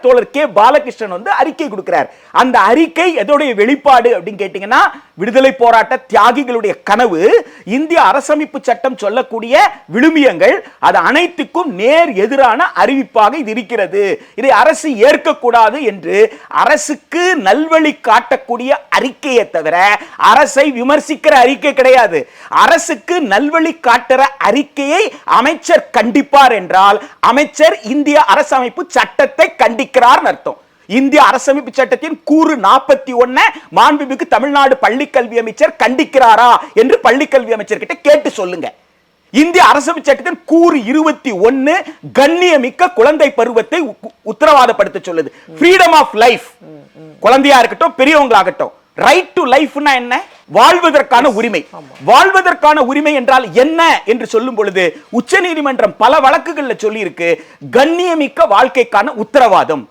தோழர் கே பாலகிருஷ்ணன் வந்து அறிக்கை கொடுக்கிறார். அந்த அறிக்கை எதோடைய வெளிப்பாடு அப்படின்னு கேட்டீங்கன்னா, விடுதலை போராட்ட தியாகிகளுடைய கனவு, இந்திய அரசமைப்பு சட்டம் சொல்லக்கூடிய விழுமியங்கள், அது அனைத்துக்கும் நேர் எதிரான அறிவிப்பாக இது இருக்கிறது. இதை அரசு ஏற்கக்கூடாது என்று அரசுக்கு நல்வழி காட்டக்கூடிய அறிக்கையை தவிர அரசை விமர்சிக்கிற அறிக்கை கிடையாது. அரசுக்கு நல்வழி காட்டுற அறிக்கையை அமைச்சர் கண்டிப்பார் என்றால் அமைச்சர் இந்திய அரசமைப்பு சட்டத்தை கண்டிக்கிறார் அர்த்தம். இந்திய அரசமைப்பு சட்டத்தின் கூறு 41 மாண்புமிகு தமிழ்நாடு பள்ளிக்கல்வி அமைச்சர் கண்டிக்கிறாரா என்று பள்ளிக்கல்வி அமைச்சர் கிட்ட கேட்டு சொல்லுங்க. இந்திய அரசமைப்பு சட்டத்தின் கூறு 21 கண்ணியமிக்க குழந்தை பருவத்தை உத்தரவாதப்படுத்த சொல்லுது. ஃப்ரீடம் ஆஃப் லைஃப், குழந்தையா இருக்கட்டும் பெரியவங்களாகட்டும், ரைட் டு லைஃப்னா என்ன? வாழ்வதற்கான உரிமை. வாழ்வதற்கான உரிமை என்றால் என்ன என்று சொல்லும் பொழுது உச்சநீதிமன்றம் பல வழக்குகள்ல சொல்லி இருக்கு, கண்ணியமிக்க வாழ்க்கைக்கான உத்தரவாதம்.